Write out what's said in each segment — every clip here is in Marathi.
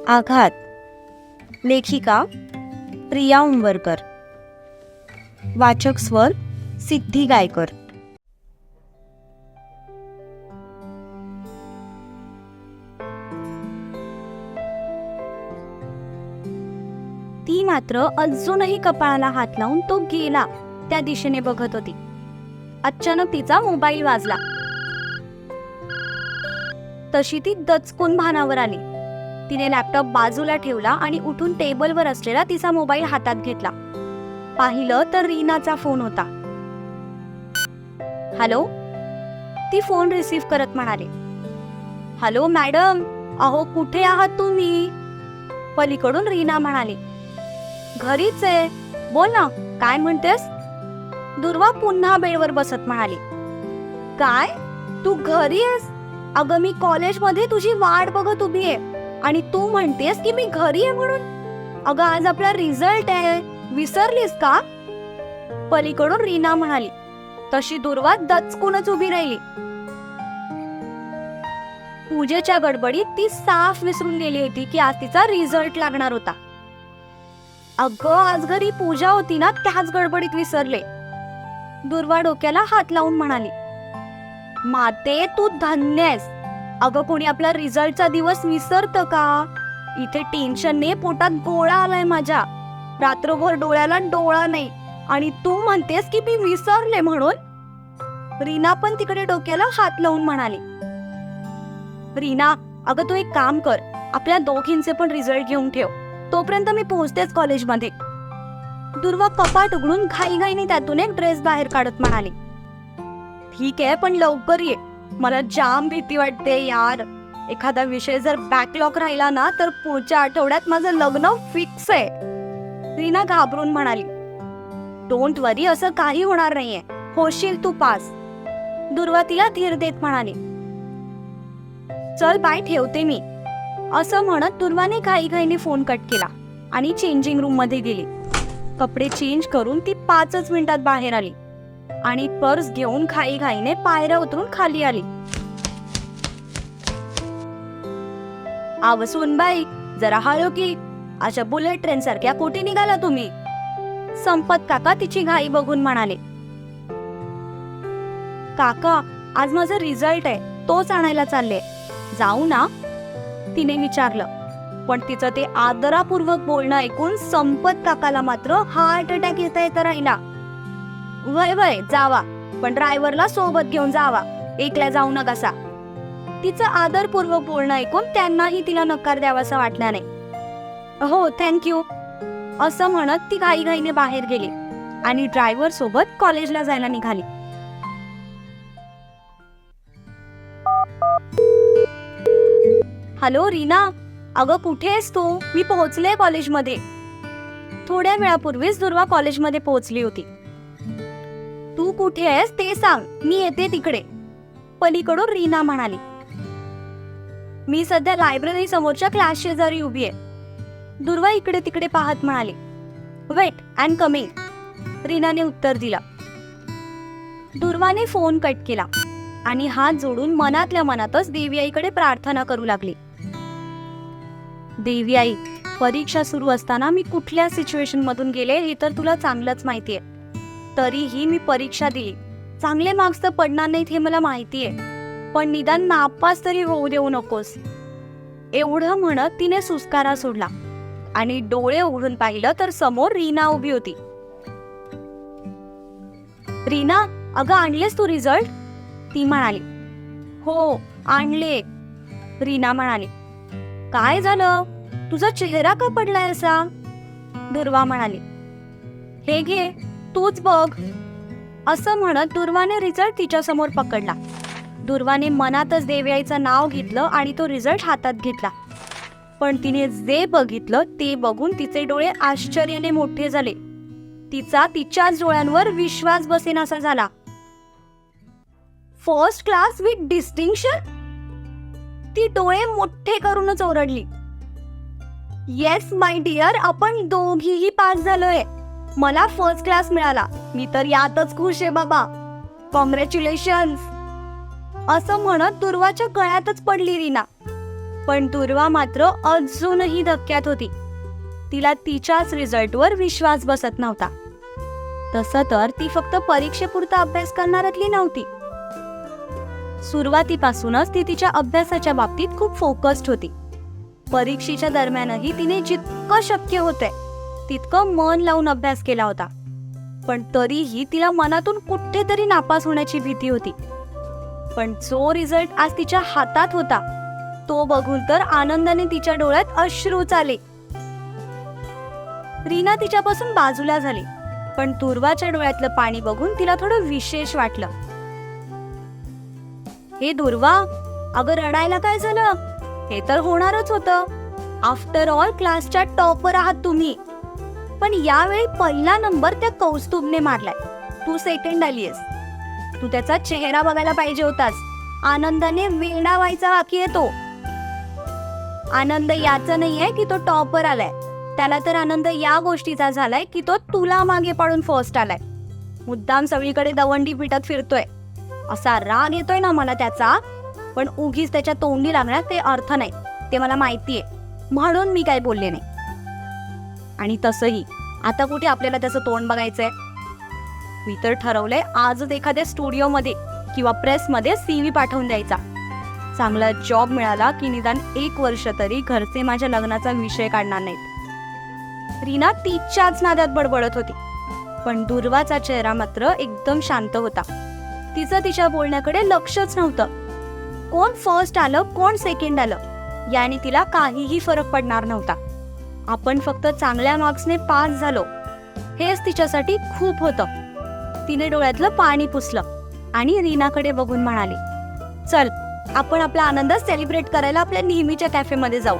आघात. लेखिका प्रिया उंबरकर. वाचक स्वर सिद्धी गायकर. ती मात्र अजूनही कपाळाला हात लावून तो गेला त्या दिशेने बघत होती. अचानक तिचा मोबाईल वाजला. तशी ती दचकून भानावर आली. तिने लॅपटॉप बाजूला ठेवला आणि उठून टेबलवर असलेला तिचा मोबाईल हातात घेतला. पाहिलं तर रीनाचा फोन होता. हॅलो. ती फोन रिसीव्ह करत म्हणाले, हॅलो मॅडम, अहो कुठे आहात तुम्ही? पलीकडून रीना म्हणाली, घरीच आहे, बोल ना, काय म्हणतेस? दुर्वा पुन्हा बेडवर बसत म्हणाली, काय तू घरी आहेस? अगं मी कॉलेजमध्ये तुझी वाट बघत उभी आहे आणि तू म्हणतेस की मी घरी आहे म्हणून? अगं आज आपला रिझल्ट आहे, विसरलीस का? पलीकडून रीना म्हणाली. तशी दुर्वा दचकूनच उभी राहिली. पूजेच्या गडबडीत ती साफ विसरून गेली होती की आज तिचा रिझल्ट लागणार होता. अगं आज घरी पूजा होती ना, त्याच गडबडीत विसरले. दुर्वा डोक्याला हात लावून म्हणाली, माते तू धन्य आहेस. अगं कोणी आपला रिझल्टचा दिवस विसरतं का? इथे टेन्शनने पोटात गोळा आलाय माझ्या. रात्रभर डोळ्याला डोळा नाही आणि तू म्हणतेस की मी विसरले म्हणून? रीना पण तिकडे डोक्याला हात लावून म्हणाली. रीना, अगं तू एक काम कर, आपल्या दोघींचे पण रिझल्ट घेऊन ठेव, तोपर्यंत मी पोहोचतेच कॉलेजमध्ये. दुर्वा कपाट उघडून घाईघाईने त्यातून एक ड्रेस बाहेर काढत म्हणाली, ठीक आहे पण लवकर ये, मला जाम भीती वाटते यार. एखादा विषय जर बॅकलॉग राहिला ना तर पुढच्या आठवड्यात माझं लग्न फिक्स आहे. रीना घाबरून म्हणाली, डोंट वरी, असं काही होणार नाहीये, होशील तू पास. दुर्वा तिला धीर देत म्हणाली, चल बाय, ठेवते मी. असं म्हणत दुर्वाने घाईघाईने फोन कट केला आणि चेंजिंग रूम मध्ये गेली. कपडे चेंज करून ती 5 मिनिटात बाहेर आली आणि पर्स घेऊन घाईघाईने पायऱ्या उतरून खाली आली. आव सुनबाई, जरा हळू की, अशा बुलेट ट्रेन सारख्या कुठे निघाला तुम्ही? संपत काका तिची घाई बघून म्हणाले, काका आज माझा रिझल्ट आहे, तोच आणायला चालले, जाऊ ना? तिने विचारलं. पण तिचं ते आदरापूर्वक बोलणं ऐकून संपत काकाला मात्र हार्ट अटॅक येता राहिला. वय वय जावा, पण ड्रायव्हरला सोबत घेऊन जावा, एकल्या जाऊ नकासा. तिचं आदरपूर्वक बोलणं ऐकून त्यांनाही तिला नकार द्यावासा वाटला नाही. हो थँक्यू, असं म्हणत ती घाईघाईने बाहेर गेली आणि ड्रायव्हर सोबत कॉलेजला जायला निघाली. हॅलो रीना, अगं कुठे आहेस तू? मी पोहोचले कॉलेजमध्ये. थोड्या वेळापूर्वीच दुर्वा कॉलेजमध्ये पोहोचली होती. तू कुठे आहेस ते सांग, मी येते तिकडे. पलीकडून रीना म्हणाली, मी सध्या लायब्ररी समोरच्या क्लास शेजारी उभी आहे. दुर्वा इकडे तिकडे पाहत म्हणाली, वेट, आय एम कमिंग. रीनाने उत्तर दिला. दुर्वाने फोन कट केला आणि हात जोडून मनातल्या मनातच देवी आईकडे प्रार्थना करू लागली. देवी आई, परीक्षा सुरू असताना मी कुठल्या सिच्युएशन मधून गेले हे तर तुला चांगलंच माहितीये. तरीही मी परीक्षा दिली. चांगले मार्क्स तर पडणार नाहीत हे मला माहितीये, पण निदान नापास तरी होऊ देऊ नकोस. एवढं म्हणत तिने सुस्कारा सोडला आणि डोळे उघडून पाहिलं तर समोर रीना उभी होती. रीना, अगं आणलेस तू रिझल्ट? ती म्हणाली. हो आणले. रीना म्हणाली. काय झालं, तुझा चेहरा का पडलाय असा? दुर्वा म्हणाली, हे घे, तूच बघ. असं म्हणत दुर्वाने रिझल्ट तिच्या समोर पकडला. दुर्वाने मनातच देवी आईचं नाव घेतलं आणि तो रिझल्ट हातात घेतला. पण तिने जे बघितलं ते बघून तिचे डोळे आश्चर्याने मोठे झाले. तिचा तिच्याच डोळ्यांवर विश्वास बसेनासा झाला. First class with distinction? ती डोळे मोठे करूनच ओरडली. येस माय डिअर, आपण दोघीही पास झालोय. मला फर्स्ट क्लास मिळाला, मी तर यातच खुश आहे बाबा, कॉंग्रॅच्युलेशन्स. असं म्हणत दुर्वाच्या गळ्यातच पडली रीना. पण दुर्वा मात्र अजूनही धक्क्यात होती. तिला तिच्याच रिझल्टवर विश्वास बसत नव्हता. तसं तर ती फक्त परीक्षेपुरता अभ्यास करणाऱ्यातली नव्हती. सुरुवातीपासूनच ती तिच्या अभ्यासाच्या बाबतीत खूप फोकस्ड होती. परीक्षेच्या दरम्यानही तिने जितकं शक्य होतंय तितकं मन लावून अभ्यास केला होता. पण तरीही तिला मनातून कुठेतरी नापास होण्याची भीती होती. पण जो रिझल्ट आज तिच्या हातात होता तो बघून तर आनंदाने तिच्या डोळ्यात अश्रूच आले. रीना तिच्यापासून बाजूला झाली, पण दुर्वाच्या डोळ्यातलं पाणी बघून तिला थोडं विशेष वाटलं. हे दुर्वा, अगं रडायला काय झालं? हे तर होणारच होतं. आफ्टर ऑल क्लासच्या टॉपर आहात तुम्ही. पण यावेळी पहिला नंबर त्या कौस्तुभने मारलाय. तू सेकंड आलीयस. तू त्याचा चेहरा बघायला पाहिजे होतास. आनंदाने वेडा व्हायचा बाकी आहे तो. आनंद याचा नाहीये की तो टॉपर आलाय. त्याला तर आनंद या गोष्टीचा झालाय की तो तुला मागे पाडून फर्स्ट आलाय. मुद्दाम सगळीकडे दवंडी पिटत फिरतोय. असा राग येतोय ना मला त्याचा. पण उगीच त्याच्या तोंडी लागण्यात ते अर्थ नाही, ते मला माहितीये. म्हणून मी काय बोलले नाही. आणि तसंही आता कुठे आपल्याला त्याचं तोंड बघायचंय. मी तर ठरवलंय आजच एखाद्या स्टुडिओमध्ये किंवा प्रेसमध्ये CV पाठवून द्यायचा. चांगला जॉब मिळाला की निदान 1 वर्ष तरी घरचे माझ्या लग्नाचा विषय काढणार नाहीत. रीना तिच्याच नादात बडबडत होती. पण दुर्वाचा चेहरा मात्र एकदम शांत होता. तिचं तिच्या बोलण्याकडे लक्षच नव्हतं. कोण फर्स्ट आलं कोण सेकंड आलं याने तिला काहीही फरक पडणार नव्हता. आपण फक्त चांगल्या मार्क्सने पास झालो हेच तिच्यासाठी खूप होतं. तिने डोळ्यातलं पाणी पुसलं आणि रीनाकडे बघून म्हणाली, चल आपण आपला आनंद सेलिब्रेट करायला आपल्या नेहमीच्या कॅफेमध्ये जाऊ.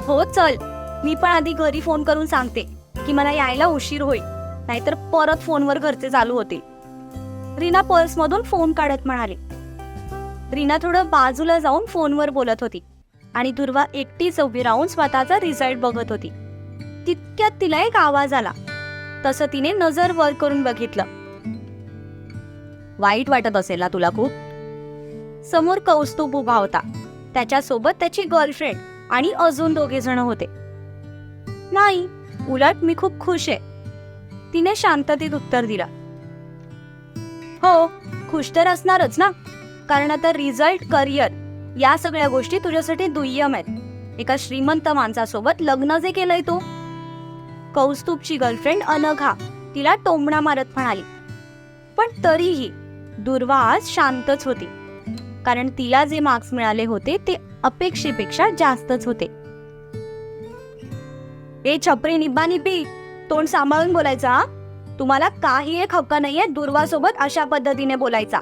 हो चल, मी पण आधी घरी फोन करून सांगते की मला यायला उशीर होईल, नाहीतर परत फोनवर घरचे चालू होतील. रीना पर्समधून फोन काढत म्हणाली. रीना थोडं बाजूला जाऊन फोनवर बोलत होती आणि दुर्वा एकटीच उभी राहून स्वतःचा रिझल्ट बघत होती. तितक्यात तिला एक आवाज आला. तसं तिने नजर वर करून बघितलं. वाईट वाटत असेल ना तुला खूप? समोर कौस्तुभ उभा होता. त्याच्यासोबत त्याची गर्लफ्रेंड आणि अजून 2 जण होते. नाही, उलट मी खूप खुश आहे, तिने शांततेत उत्तर दिलं. हो, खुश तर असणारच ना, कारण आता रिझल्ट, करिअर या सगळ्या गोष्टी तुझ्यासाठी दुय्यम आहेत. एका श्रीमंत माणसासोबत लग्न जे केलंय तू. कौस्तुभची गर्लफ्रेंड अनघा तिला टोमणा मारत म्हणाली. पण तरीही दुर्वा आज शांतच होती, कारण तिला जे मार्क्स मिळाले होते ते अपेक्षेपेक्षा जास्तच होते. ए छपरी निब्बा निब्बी, तोंड सांभाळून बोलायचा. तुम्हाला काही एक हक्क नाहीये दुर्वासोबत अशा पद्धतीने बोलायचा,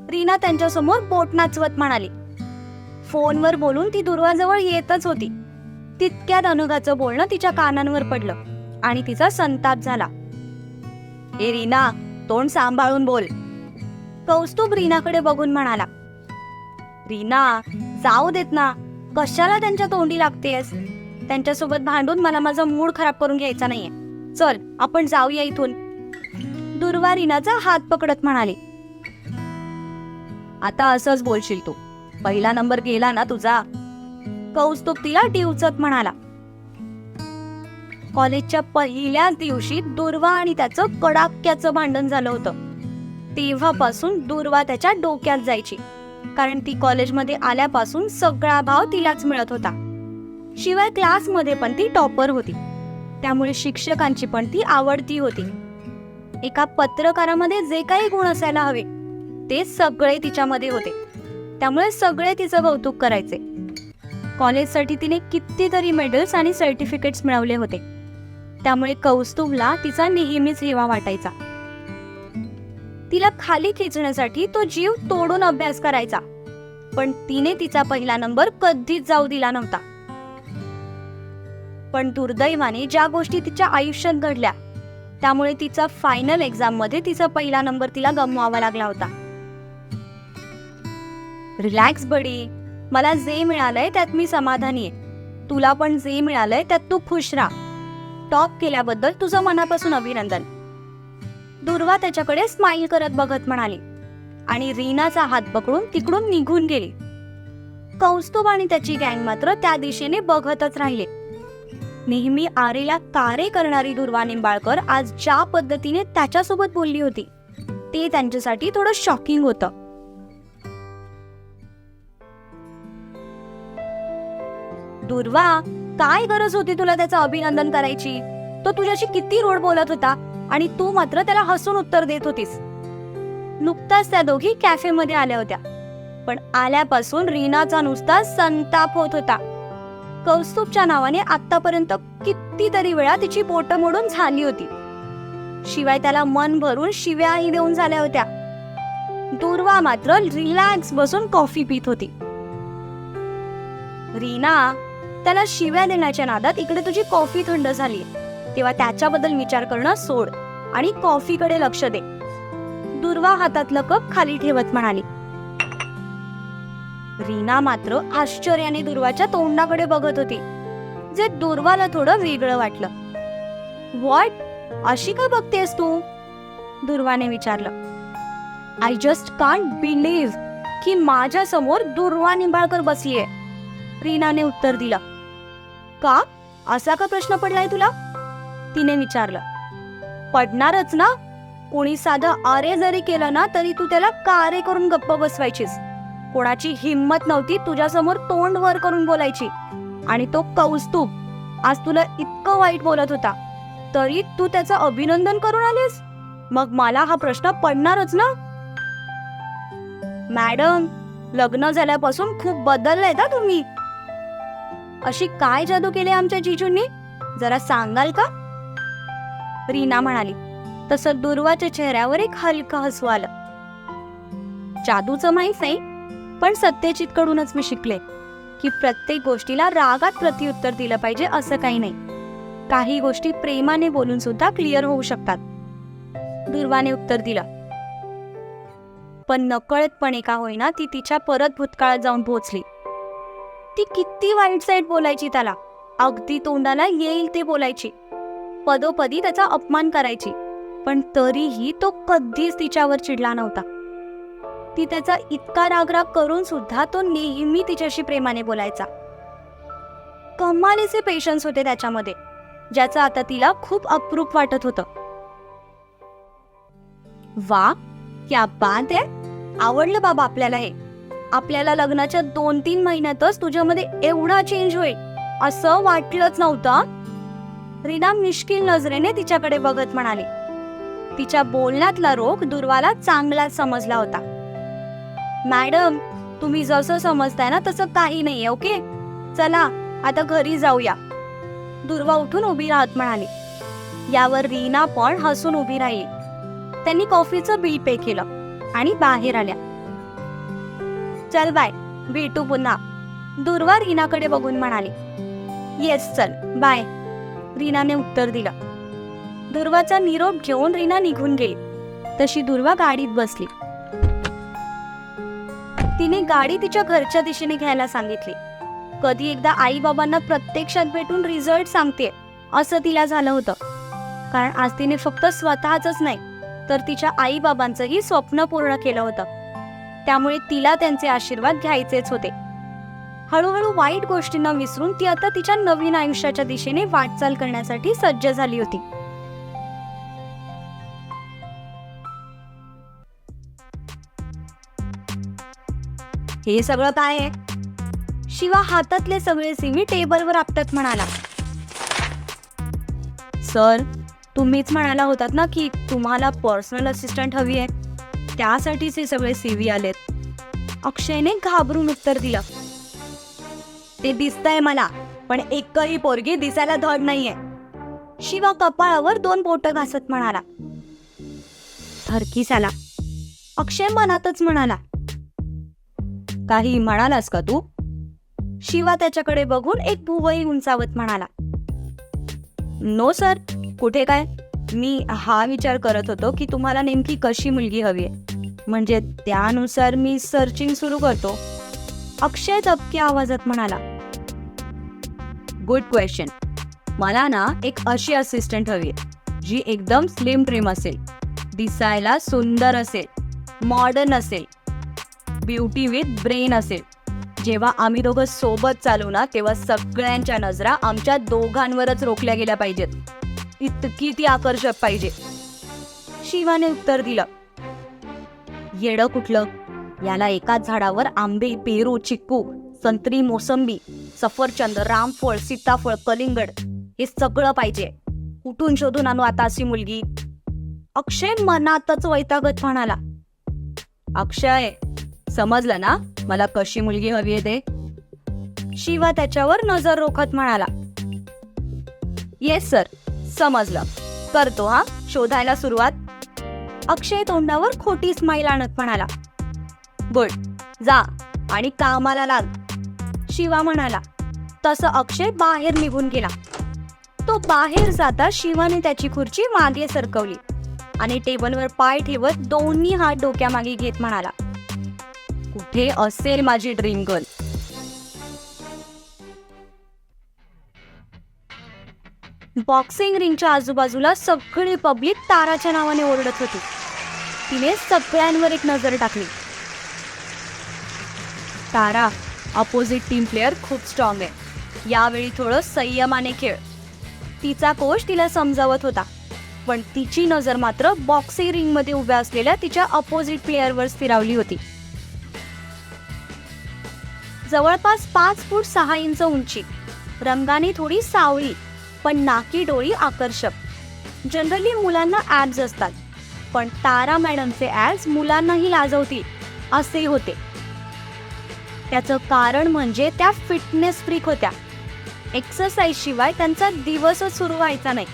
रीना त्यांच्यासमोर बोट नाचवत म्हणाली. फोनवर बोलून ती दुर्वाजवळ येतच होती. तितक्यात अनघाचं बोलणं तिच्या कानांवर पडलं आणि तिचा संताप झाला. ए रीना, तोंड सांभाळून बोल, कौस्तुभ रीनाकडे बघून म्हणाला. रीना, जाऊ देत ना, कशाला त्यांच्या तोंडी लागतेस? त्यांच्यासोबत भांडून मला माझा मूड खराब करून घ्यायचा नाहीये. चल आपण जाऊया इथून. दुर्वा रीनाचा हात पकडत म्हणाली. आता असंच बोलशील तू? पहिला नंबर गेला ना तुझा, कौस्तुभ तिला डिवचत म्हणाला. कॉलेजच्या पहिल्याच दिवशी दुर्वा आणि त्याचं कडाक्याचं भांडण झालं होतं. तेव्हापासून दुर्वा त्याच्या डोक्यात जायची, कारण ती कॉलेजमध्ये आल्यापासून सगळा भाव तिलाच मिळत होता. शिवाय क्लासमध्ये पण ती टॉपर होती, त्यामुळे शिक्षकांची पण ती आवडती होती. एका पत्रकारामध्ये जे काही गुण असायला हवे ते सगळे तिच्यामध्ये होते, त्यामुळे सगळे तिचं कौतुक करायचे. कॉलेजसाठी तिने कितीतरी मेडल्स आणि सर्टिफिकेट्स मिळवले होते, त्यामुळे कौस्तुभला तिचा नेहमीच हेवा वाटायचा. तिला खाली खेचण्यासाठी तो जीव तोडून अभ्यास करायचा, पण तिने तिचा पहिला नंबर कधीच जाऊ दिला नव्हता. पण दुर्दैवाने ज्या गोष्टी तिच्या आयुष्यात घडल्या त्यामुळे तिचा फायनल एक्झाम मध्ये तिचा पहिला नंबर तिला गमवावा लागला होता. रिलॅक्स बडी, मला जे मिळालंय त्यात मी समाधानी आहे. तुला पण जे मिळालंय त्यात तू खुश राहा. टॉप केल्याबद्दल तुझं मनापासून अभिनंदन. दुर्वा त्याच्याकडे स्माइल करत बघत म्हणाली आणि रीनाचा हात पकडून तिकडून निघून गेली. कौस्तुभ आणि त्याची गँग मात्र त्या दिशेने बघतच राहिले. नेहमी आरेला कारे करणारी दुर्वा निंबाळकर आज ज्या पद्धतीने त्याच्यासोबत बोलली होती ते त्यांच्यासाठी थोडं शॉकिंग होतं. दुर्वा, काय गरज होती तुला त्याचं अभिनंदन करायची? तो तुझ्याशी किती रोड बोलत होता आणि तू मात्र त्याला हसून उत्तर देत होतीस. नुकताच त्या दोघी कॅफेमध्ये आल्या होत्या, पण आल्यापासून रीनाचा नुसता संताप होत होता. कौस्तुभच्या नावाने आतापर्यंत कितीतरी वेळा तिची बोटं मोडून झाली होती. शिवाय त्याला मन भरून शिव्याही देऊन झाल्या होत्या. दुर्वा मात्र रिलॅक्स बसून कॉफी पित होती. रीना, त्याला शिव्या देण्याच्या नादात इकडे तुझी कॉफी थंड झाली, तेव्हा त्याच्याबद्दल विचार करणं सोड आणि कॉफीकडे लक्ष दे. दुर्वा हातातलं कप खाली ठेवत म्हणाली. रीना मात्र आश्चर्याने दुर्वाच्या तोंडाकडे बघत होती, जे दुर्वाला थोडं वेगळं वाटलं. व्हॉट, अशी का बघतेस तू? दुर्वाने विचारलं. आय जस्ट कांट बिलीव्ह की माझ्या समोर दुर्वा निंबाळकर बसलीये, रीनाने उत्तर दिलं. का, असा का प्रश्न पडलाय तुला? तिने विचारलं. पडणारच ना. कोणी साधं आरे जरी केलं ना तरी तू त्याला कारे करून गप्प बसवायचीस. कोणाची हिम्मत नव्हती तुझ्यासमोर तोंड वर करून बोलायची. आणि तो कौस्तुभ आज तुला इतकं वाईट बोलत होता तरी तू त्याचं अभिनंदन करून आलीस. मग मला हा प्रश्न पडणारच ना. मॅडम, लग्न झाल्यापासून खूप बदललाय ना तुम्ही. अशी काय जादू केली आमच्या जिजूंनी, जरा सांगाल का? रीना म्हणाली. तसं दुर्वाच्या चेहऱ्यावर एक हलकं हसू आलं. जादूचं माहीत नाही, पण सत्यजित कडूनच मी शिकले की प्रत्येक गोष्टीला रागात प्रत्युत्तर दिलं पाहिजे असं काही नाही. काही गोष्टी प्रेमाने बोलून सुद्धा क्लिअर होऊ शकतात. दुर्वाने उत्तर दिलं. पण नकळतपणे का होईना ती तिच्या परत भूतकाळात जाऊन पोहोचली. ती किती वाईट साईड बोलायची त्याला, अगदी तोंडाला येईल ते बोलायची, पदोपदी त्याचा अपमान करायची, पण तरीही तो कधीच तिच्यावर चिडला नव्हता. ती त्याचा इतका रागराग करून सुद्धा तो नेहमी तिच्याशी प्रेमाने बोलायचा. कमालीचे पेशन्स होते त्याच्यामध्ये, ज्याचं आता तिला खूप अप्रूप वाटत होतं. वा, क्या बात आहे. आवडलं बाबा आपल्याला हे. आपल्याला लग्नाच्या 2-3 महिन्यातच तुझ्यामध्ये एवढा चेंज होईल असं वाटलंच नव्हतं. रीना मिश्किल नजरेने तिच्याकडे बघत म्हणाली. तिच्या बोलण्यातला रोख दुर्वाला चांगलाच समजला होता. मॅडम, तुम्ही जसं समजताय ना तसं काही नाहीये. ओके, चला आता घरी जाऊया. दुर्वा उठून उभी राहत म्हणाली. यावर रीना पण हसून उभी राहिली. त्यांनी कॉफीचं बिल पे केलं आणि बाहेर आल्या. चल बाय, भेटू पुन्हा, दुर्वा रीनाकडे बघून म्हणाली. येस, चल बाय, रीनाने उत्तर दिलं. दुर्वाचा निरोप घेऊन रीना निघून गेली. तशी दुर्वा गाडीत बसली. तिने गाडी तिच्या घरच्या दिशेने घ्यायला सांगितली. कधी एकदा आई बाबांना प्रत्यक्षात भेटून रिझल्ट सांगते असं तिला झालं होतं. कारण आज तिने फक्त स्वतःच नाही तर तिच्या आई बाबांचंही स्वप्न पूर्ण केलं होतं. त्यामुळे तिला त्यांचे आशीर्वाद घ्यायचेच होते. हळूहळू वाईट गोष्टींना विसरून ती आता तिच्या नवीन आयुष्याच्या दिशेने वाटचाल करण्यासाठी सज्ज झाली होती. हे सगळं काय आहे? शिवा हातातले सगळे सीव्ही टेबलवर आपटत म्हणाला. सर, तुम्हीच म्हणाला होतात ना की तुम्हाला पर्सनल असिस्टंट हवी आहे, त्यासाठीच हे सगळे सीव्ही आलेत. अक्षयने घाबरून उत्तर दिलं. ते दिसतंय मला, पण एकही पोरगी दिसायला धड नाहीये. शिवा कपाळावर 2 बोटं घासत म्हणाला. थरकीस आला. अक्षय मनातच म्हणाला. काही म्हणालास का तू? शिवा त्याच्याकडे बघून एक भुवई उंचावत म्हणाला. नो सर, कुठे काय. मी हा विचार करत होतो की तुम्हाला नेमकी कशी मुलगी हवी आहे, म्हणजे त्यानुसार मी सर्चिंग सुरू करतो. अक्षय दबक्या आवाजात म्हणाला. Good question. मला ना एक अशी असिस्टंट हवी आहे जी एकदम स्लिम ट्रिम असेल, दिसायला सुंदर असेल, मॉडर्न असेल, ब्युटी विथ ब्रेन असेल, जेव्हा आम्ही दोघं सोबत चालू ना तेव्हा सगळ्यांच्या नजरा आमच्या दोघांवरच रोखल्या गेल्या पाहिजेत, इतकी ती आकर्षक पाहिजे. शिवाने उत्तर दिलं. येडं कुठलं, याला एकाच झाडावर आंबे, पेरू, चिक्कू, संत्री, मोसंबी, सफरचंद, रामफळ, सीताफळ, कलिंगड हे सगळं पाहिजे. कुठून शोधून आणू आता अशी मुलगी? अक्षय मनातच वैतागत म्हणाला. अक्षय, समजलं ना मला कशी मुलगी हवी आहे ते? शिवा त्याच्यावर नजर रोखत म्हणाला. येस सर, समजलं, करतो हा शोधायला सुरुवात. अक्षय तोंडावर खोटी स्माईल आणत म्हणाला. गुड, जा आणि कामाला लाग, शिवा म्हणाला. तसं अक्षय बाहेर निघून गेला. तो बाहेर जाता शिवाने त्याची खुर्ची मागे सरकवली आणि टेबलवर पाय ठेवत दोन्ही हात डोक्यामागे घेत म्हणाला, कुठे असेल माझी ड्रीम गर्ल? बॉक्सिंग रिंगच्या आजूबाजूला सगळी पब्लिक ताराच्या नावाने ओरडत होती. तिने सगळ्यांवर एक नजर टाकली. तारा, अपोजिट टीम प्लेअर खूप स्ट्रॉंग आहे, यावेळी थोडं संयमाने खेळ, तिचा कोच तिला समजावत होता. पण तिची नजर मात्र बॉक्सिंग रिंग मध्ये उभ्या असलेल्या तिच्या अपोजिट प्लेअरवर स्थिरावली होती. जवळपास 5 फूट 6 इंच उंची, रंगाने थोडी सावळी पण नाकी डोळी आकर्षक. जनरली मुलांना ॲब्स असतात, पण तारा मॅडमचे ॲब्स मुलांनाही लाजवतील असे होते. त्याचं कारण म्हणजे त्या फिटनेस फ्रीक होत्या. एक्सरसाइज शिवाय त्यांचा दिवसच सुरू व्हायचा नाही.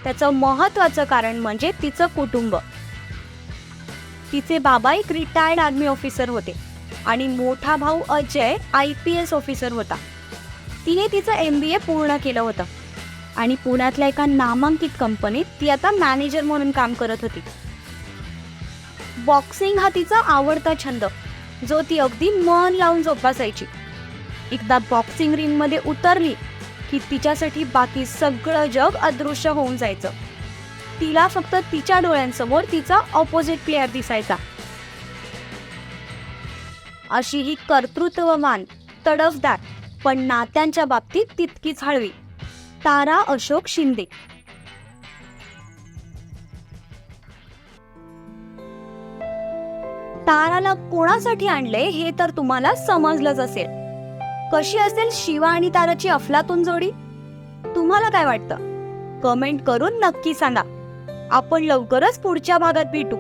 त्याचं महत्वाचं कारण म्हणजे तिचं कुटुंब. तिचे बाबा एक रिटायर्ड आर्मी ऑफिसर होते आणि मोठा भाऊ अजय IPS ऑफिसर होता. तिने तिचं MBA पूर्ण केलं होतं आणि पुण्यातल्या एका नामांकित कंपनीत ती आता मॅनेजर म्हणून काम करत होती. बॉक्सिंग हा तिचा आवडता छंद, जो ती अगदी मन लावून जोपासायची. एकदा बॉक्सिंग रिंग मध्ये उतरली की तिच्यासाठी बाकी सगळं जग अदृश्य होऊन जायचं. तिला फक्त तिच्या डोळ्यांसमोर तिचा ऑपोजिट प्लेअर दिसायचा. अशी ही कर्तृत्ववान, तडफदार पण नात्यांच्या बाबतीत तितकीच हळवी तारा अशोक शिंदे. ताराला कोणासाठी आणले हे तर तुम्हाला समजलंच असेल. कशी असेल शिवा आणि ताराची अफलातून जोडी? तुम्हाला काय वाटतं? कमेंट करून नक्की सांगा. आपण लवकरच पुढच्या भागात भेटू.